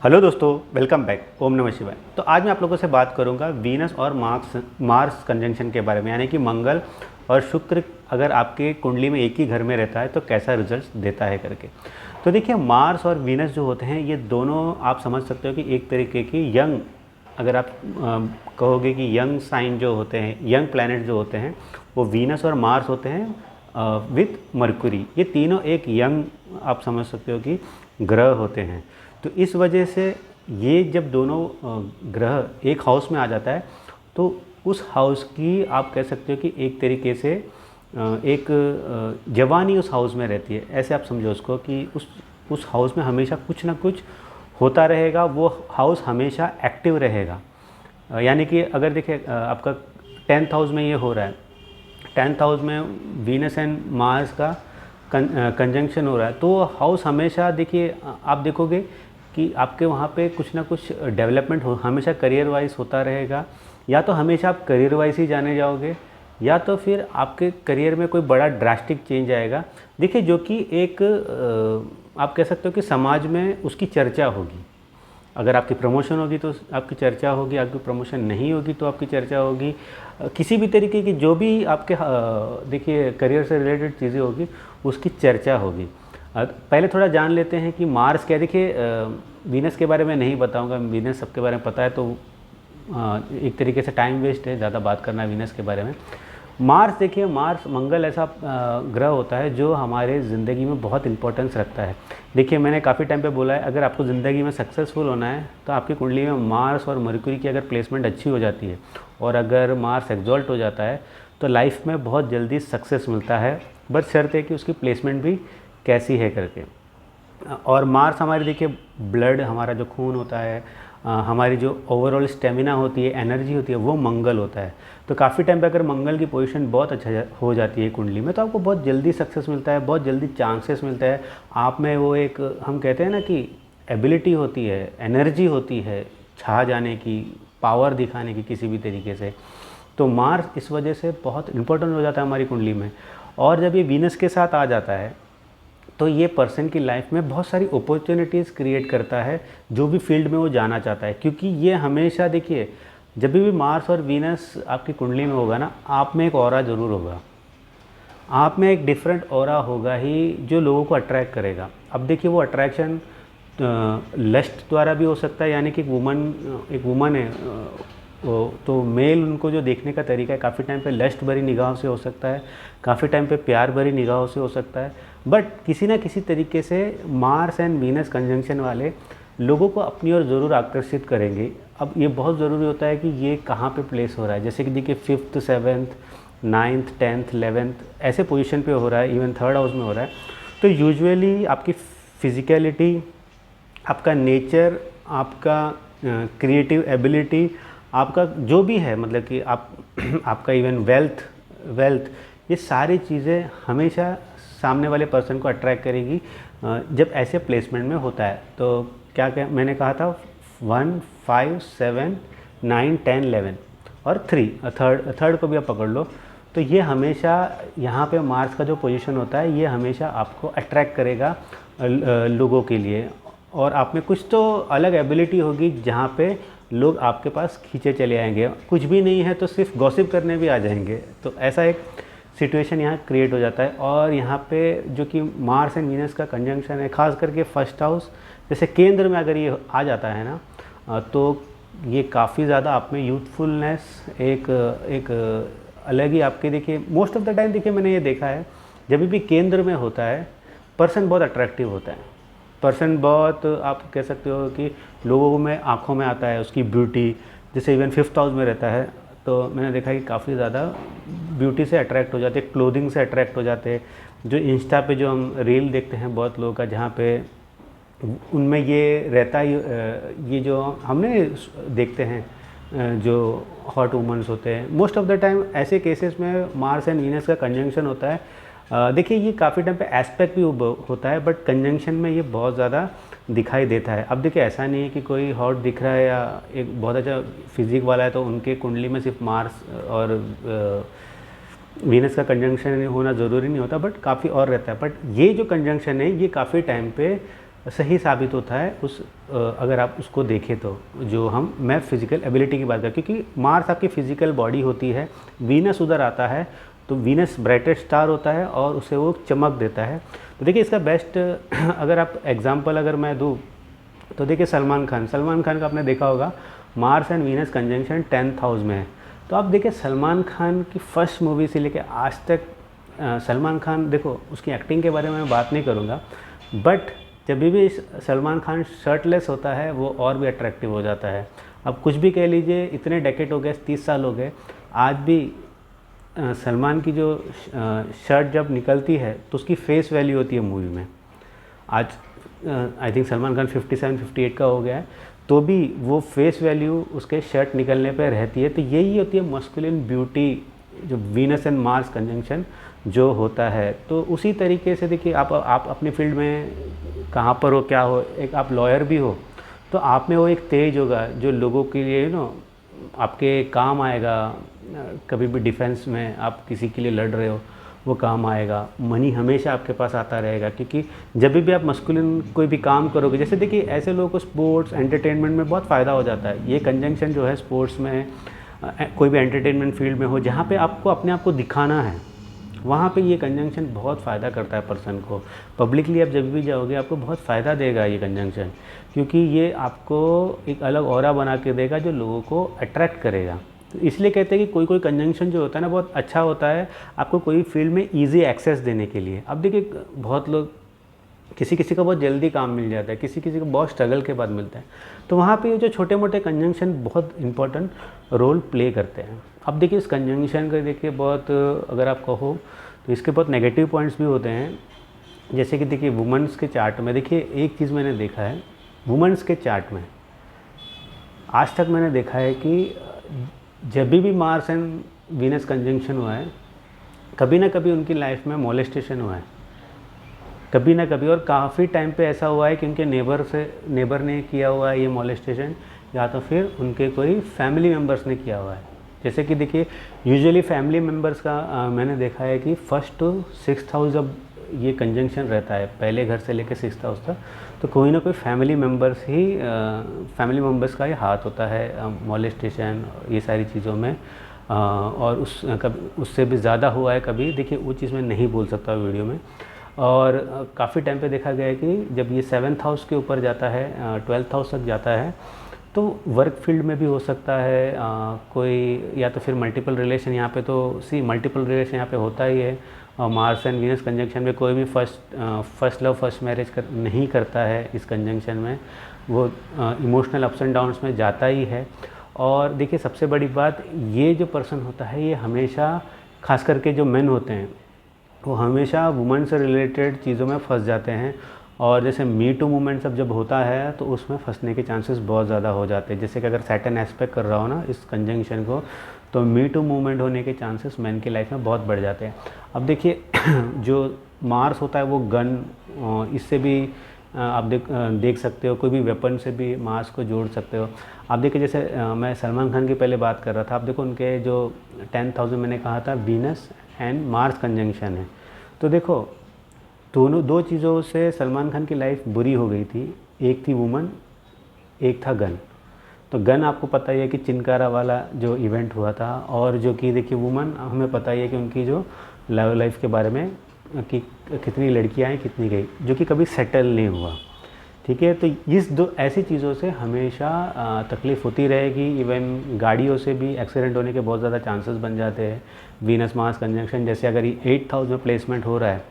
Hello दोस्तों, welcome back. ओम नमः शिवाय। तो आज मैं आप लोगों से बात करूंगा वीनस और मार्स कंजंक्शन के बारे में, यानी कि मंगल और शुक्र अगर आपके कुंडली में एक ही घर में रहता है तो कैसा रिजल्ट देता है करके। तो देखिए, मार्स और वीनस जो होते हैं ये दोनों आप समझ सकते हो कि एक तरीके की यंग, अगर आप कहोगे कि यंग साइन जो होते हैं, यंग प्लैनेट जो होते हैं वो वीनस और मार्स होते हैं विथ मरकुरी। ये तीनों एक यंग, आप समझ सकते हो कि ग्रह होते हैं। तो इस वजह से ये जब दोनों ग्रह एक हाउस में आ जाता है तो उस हाउस की आप कह सकते हो कि एक तरीके से एक जवानी उस हाउस में रहती है। ऐसे आप समझो उसको कि उस हाउस में हमेशा कुछ ना कुछ होता रहेगा, वो हाउस हमेशा एक्टिव रहेगा। यानी कि अगर देखिए आपका 10th हाउस में ये हो रहा है, 10th हाउस में वीनस एंड मार्स का कंजंक्शन हो रहा है, तो हाउस हमेशा देखिए आप देखोगे कि आपके वहाँ पे कुछ ना कुछ डेवलपमेंट हो, हमेशा करियर वाइज होता रहेगा। या तो हमेशा आप करियर वाइज ही जाने जाओगे, या तो फिर आपके करियर में कोई बड़ा ड्रास्टिक चेंज आएगा। देखिए, जो कि एक आप कह सकते हो कि समाज में उसकी चर्चा होगी। अगर आपकी प्रमोशन होगी तो आपकी चर्चा होगी, आपकी प्रमोशन नहीं होगी तो आपकी चर्चा होगी। किसी भी तरीके की जो भी आपके देखिए करियर से रिलेटेड चीज़ें होगी उसकी चर्चा होगी। पहले थोड़ा जान लेते हैं कि मार्स क्या। देखिए, वीनस के बारे में नहीं बताऊंगा, वीनस सबके बारे में पता है तो एक तरीके से टाइम वेस्ट है ज़्यादा बात करना वीनस के बारे में। मार्स देखिए, मार्स मंगल ऐसा ग्रह होता है जो हमारे ज़िंदगी में बहुत इंपॉर्टेंस रखता है। देखिए, मैंने काफ़ी टाइम पे बोला है, अगर आपको ज़िंदगी में सक्सेसफुल होना है तो आपकी कुंडली में मार्स और मरकुरी की अगर प्लेसमेंट अच्छी हो जाती है और अगर मार्स एक्सॉल्ट हो जाता है तो लाइफ में बहुत जल्दी सक्सेस मिलता है। बस शर्त है कि उसकी प्लेसमेंट भी कैसी है करके। और मार्स हमारी देखिए ब्लड, हमारा जो खून होता है, हमारी जो ओवरऑल स्टेमिना होती है, एनर्जी होती है, वो मंगल होता है। तो काफ़ी टाइम पे अगर मंगल की पोजीशन बहुत अच्छा हो जाती है कुंडली में तो आपको बहुत जल्दी सक्सेस मिलता है, बहुत जल्दी चांसेस मिलता है। आप में वो एक, हम कहते हैं ना कि एबिलिटी होती है, एनर्जी होती है छा जाने की, पावर दिखाने की किसी भी तरीके से। तो मार्स इस वजह से बहुत इंपॉर्टेंट हो जाता है हमारी कुंडली में। और जब ये वीनस के साथ आ जाता है तो ये पर्सन की लाइफ में बहुत सारी अपॉर्चुनिटीज़ क्रिएट करता है जो भी फील्ड में वो जाना चाहता है। क्योंकि ये हमेशा देखिए, जब भी मार्स और वीनस आपकी कुंडली में होगा ना, आप में एक ऑरा ज़रूर होगा, आप में एक डिफरेंट ऑरा होगा ही जो लोगों को अट्रैक्ट करेगा। अब देखिए, वो अट्रैक्शन लस्ट द्वारा भी हो सकता है, यानी कि एक वुमन है तो मेल उनको जो देखने का तरीका है काफ़ी टाइम पे लस्ट भरी निगाहों से हो सकता है, काफ़ी टाइम पे प्यार भरी निगाहों से हो सकता है। बट किसी ना किसी तरीके से मार्स एंड वीनस कंजंक्शन वाले लोगों को अपनी ओर ज़रूर आकर्षित करेंगे। अब ये बहुत ज़रूरी होता है कि ये कहाँ पे प्लेस हो रहा है। जैसे कि देखिए 5th 7th 9th 10th 11th ऐसे पोजीशन पे हो रहा है, इवन 3rd हाउस में हो रहा है। तो यूजुअली आपकी फिजिकलिटी, आपका नेचर, आपका क्रिएटिव एबिलिटी, आपका जो भी है, मतलब कि आप आपका इवन वेल्थ, ये सारी चीज़ें हमेशा सामने वाले पर्सन को अट्रैक्ट करेगी जब ऐसे प्लेसमेंट में होता है। तो क्या मैंने कहा था 1 5 7 9 10 11 और 3 थर्ड को भी आप पकड़ लो। तो ये हमेशा यहाँ पे मार्स का जो पोजीशन होता है ये हमेशा आपको अट्रैक्ट करेगा लोगों के लिए। और आप में कुछ तो अलग एबिलिटी होगी जहाँ पे लोग आपके पास खींचे चले आएंगे, कुछ भी नहीं है तो सिर्फ गॉसिप करने भी आ जाएंगे। तो ऐसा एक सिचुएशन यहाँ क्रिएट हो जाता है। और यहाँ पे जो कि मार्स एंड वीनस का कंजंक्शन है, खास करके फर्स्ट हाउस जैसे केंद्र में अगर ये आ जाता है ना, तो ये काफ़ी ज़्यादा आप में यूथफुलनेस, एक अलग ही आपके, देखिए मोस्ट ऑफ द टाइम देखिए मैंने ये देखा है जब भी केंद्र में होता है पर्सन बहुत अट्रैक्टिव होता है। पर्सन बहुत, आप कह सकते हो कि लोगों में आँखों में आता है उसकी ब्यूटी। जैसे इवन 5th हाउस में रहता है तो मैंने देखा कि काफ़ी ज़्यादा ब्यूटी से अट्रैक्ट हो जाते हैं, क्लोथिंग से अट्रैक्ट हो जाते हैं। जो इंस्टा पे जो हम रील देखते हैं बहुत लोगों का, जहाँ पे उनमें ये रहता है, ये जो हमने देखते हैं जो हॉट वुमेंस होते हैं, मोस्ट ऑफ द टाइम ऐसे केसेस में मार्स एंड वीनस का कंजंक्शन होता है। देखिए, ये काफ़ी टाइम पे एस्पेक्ट भी होता है बट कंजंक्शन में ये बहुत ज़्यादा दिखाई देता है। अब देखिए, ऐसा नहीं है कि कोई हॉट दिख रहा है या एक बहुत अच्छा फिजिक वाला है तो उनके कुंडली में सिर्फ मार्स और वीनस का कंजंक्शन होना ज़रूरी नहीं होता, बट काफ़ी और रहता है। बट ये जो कंजंक्शन है ये काफ़ी टाइम पे सही साबित होता है अगर आप उसको देखें तो, जो मैं फिजिकल एबिलिटी की बात करें, क्योंकि मार्स आपकी फिजिकल बॉडी होती है, वीनस उधर आता है तो वीनस ब्राइटेस्ट स्टार होता है और उसे वो चमक देता है। तो देखिए इसका बेस्ट अगर आप एग्जांपल अगर मैं दूँ तो देखिए सलमान खान का आपने देखा होगा, Mars and Venus conjunction 10th house में है। तो आप देखिए सलमान खान की फर्स्ट मूवी से लेके आज तक सलमान खान, देखो उसकी एक्टिंग के बारे में मैं बात नहीं करूँगा, बट जब भी सलमान खान शर्टलेस होता है वो और भी अट्रैक्टिव हो जाता है। अब कुछ भी कह लीजिए, इतने डेकेड हो गए, 30 साल हो गए, आज भी सलमान की जो शर्ट जब निकलती है तो उसकी फेस वैल्यू होती है मूवी में। आज आई थिंक सलमान खान 57-58 का हो गया है, तो भी वो फेस वैल्यू उसके शर्ट निकलने पर रहती है। तो यही होती है मस्कुलिन ब्यूटी, जो वीनस एंड मार्स कंजंक्शन जो होता है। तो उसी तरीके से देखिए आप अपनी फील्ड में कहाँ पर हो, क्या हो, एक आप लॉयर भी हो तो आप में वो एक तेज होगा जो लोगों के लिए आपके काम आएगा। कभी भी डिफेंस में आप किसी के लिए लड़ रहे हो वो काम आएगा। मनी हमेशा आपके पास आता रहेगा, क्योंकि जब भी आप मस्कुलिन कोई भी काम करोगे, जैसे देखिए ऐसे लोगों को स्पोर्ट्स एंटरटेनमेंट में बहुत फ़ायदा हो जाता है। ये कंजंक्शन जो है स्पोर्ट्स में, कोई भी एंटरटेनमेंट फील्ड में हो जहाँ पे आपको अपने आप को दिखाना है, वहाँ पे ये कंजंक्शन बहुत फ़ायदा करता है पर्सन को। पब्लिकली आप जब भी जाओगे आपको बहुत फ़ायदा देगा ये कंजंक्शन, क्योंकि ये आपको एक अलग ऑरा बना के देगा जो लोगों को अट्रैक्ट करेगा। तो इसलिए कहते हैं कि कोई कंजंक्शन जो होता है ना बहुत अच्छा होता है आपको कोई फील्ड में ईजी एक्सेस देने के लिए। अब देखिए बहुत लोग, किसी किसी को बहुत जल्दी काम मिल जाता है, किसी किसी को बहुत स्ट्रगल के बाद मिलता है, तो वहाँ पे ये जो छोटे मोटे कंजंक्शन बहुत इंपॉर्टेंट रोल प्ले करते हैं। अब देखिए इस कंजंक्शन का देखिए बहुत, अगर आप कहो तो इसके बहुत नेगेटिव पॉइंट्स भी होते हैं। जैसे कि देखिए वुमेंस के चार्ट में, देखिए एक चीज़ मैंने देखा है वुमेंस के चार्ट में, आज तक मैंने देखा है कि जब भी मार्स एंड वीनस कंजंक्शन हुआ है, कभी ना कभी उनकी लाइफ में मोलेस्टेशन हुआ है, कभी ना कभी। और काफ़ी टाइम पे ऐसा हुआ है कि उनके नेबर ने किया हुआ है ये मोलेस्टेशन, या तो फिर उनके कोई फैमिली मेम्बर्स ने किया हुआ है। जैसे कि देखिए यूजुअली फैमिली मेम्बर्स का मैंने देखा है कि 1st to 6th हाउस जब ये कंजंक्शन रहता है, पहले घर से लेकर 6th हाउस तक, तो कोई ना कोई फैमिली मेम्बर्स का ये हाथ होता है मोलेस्टेशन ये सारी चीज़ों में। और उससे भी ज़्यादा हुआ है कभी, देखिए वो चीज़ मैं नहीं बोल सकता वीडियो में। और काफ़ी टाइम पे देखा गया है कि जब ये 7th हाउस के ऊपर जाता है, 12th हाउस तक जाता है, तो वर्क फील्ड में भी हो सकता है कोई, या तो फिर मल्टीपल रिलेशन। यहाँ पे तो मल्टीपल रिलेशन यहाँ पे होता ही है। मार्स एंड वीनस कंजंक्शन में कोई भी फर्स्ट लव फर्स्ट मैरिज नहीं करता है इस कंजंक्शन में, वो इमोशनल अप्स एंड डाउन्स में जाता ही है। और देखिए सबसे बड़ी बात, ये जो पर्सन होता है ये हमेशा, खास करके जो मेन होते हैं वो हमेशा वुमेन से रिलेटेड चीज़ों में फंस जाते हैं। और जैसे मी टू मूवमेंट सब जब होता है तो उसमें फंसने के चांसेस बहुत ज़्यादा हो जाते हैं। जैसे कि अगर सैटर्न एस्पेक्ट कर रहा हो ना इस कंजंक्शन को, तो मी टू मूवमेंट होने के चांसेस मैन की लाइफ में बहुत बढ़ जाते हैं। अब देखिए जो मार्स होता है वो गन, इससे भी आप देख सकते हो, कोई भी वेपन से भी मार्स को जोड़ सकते हो। आप देखिए जैसे मैं सलमान खान की पहले बात कर रहा था, आप देखो उनके जो 10th हाउस में मैंने कहा था वीनस एंड मार्स कंजंक्शन है, तो देखो दो चीज़ों से सलमान खान की लाइफ बुरी हो गई थी। एक थी वुमन, एक था गन। तो गन आपको पता ही है कि चिनकारा वाला जो इवेंट हुआ था, और जो कि देखिए वुमन हमें पता ही है कि उनकी जो लव लाइफ के बारे में कि कितनी लड़कियां हैं कितनी गई, जो कि कभी सेटल नहीं हुआ। ठीक है, तो इस दो ऐसी चीज़ों से हमेशा तकलीफ़ होती रहेगी। इवन गाड़ियों से भी एक्सीडेंट होने के बहुत ज़्यादा चांसेस बन जाते हैं। वीनस मार्स कंजंक्शन जैसे अगर ये 8th हाउस में प्लेसमेंट हो रहा है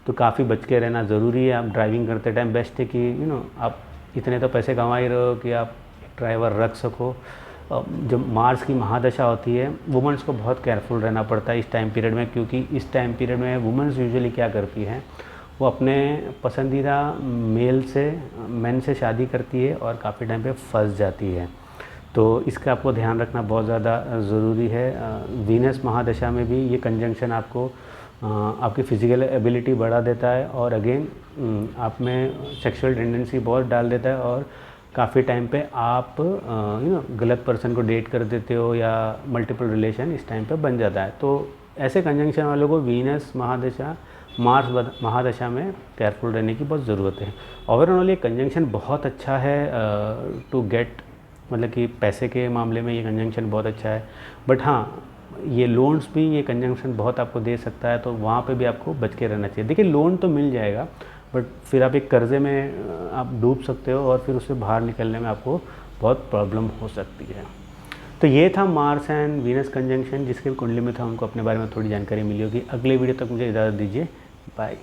तो काफ़ी बच के रहना ज़रूरी है। आप ड्राइविंग करते टाइम बेस्ट है कि आप इतने तो पैसे कमा ही रहे हो कि आप ड्राइवर रख सको। जब मार्स की महादशा होती है वुमेंस को बहुत केयरफुल रहना पड़ता है इस टाइम पीरियड में, क्योंकि इस टाइम पीरियड में वुमेंस यूजुअली क्या करती हैं, वो अपने पसंदीदा मैन से शादी करती है और काफ़ी टाइम पे फंस जाती है। तो इसका आपको ध्यान रखना बहुत ज़्यादा ज़रूरी है। वीनस महादशा में भी ये कंजंक्शन आपको आपकी फ़िज़िकल एबिलिटी बढ़ा देता है, और अगेन आप में सेक्सुअल टेंडेंसी बहुत डाल देता है, और काफ़ी टाइम पे आप गलत पर्सन को डेट कर देते हो, या मल्टीपल रिलेशन इस टाइम पे बन जाता है। तो ऐसे कंजंक्शन वालों को वीनस महादशा मार्स महादशा में केयरफुल रहने की बहुत ज़रूरत है। ओवरऑल ये कंजंक्शन बहुत अच्छा है टू गेट, मतलब कि पैसे के मामले में ये कंजंक्शन बहुत अच्छा है। बट हाँ, ये लोन्स भी ये कंजंक्शन बहुत आपको दे सकता है, तो वहाँ पे भी आपको बच के रहना चाहिए। देखिए लोन तो मिल जाएगा, बट फिर आप एक कर्ज़े में आप डूब सकते हो और फिर उससे बाहर निकलने में आपको बहुत प्रॉब्लम हो सकती है। तो ये था मार्स एंड वीनस कंजंक्शन, जिसके कुंडली में था, उनको अपने बारे में थोड़ी जानकारी मिली होगी। अगले वीडियो तक मुझे इजाज़त दीजिए, बाय।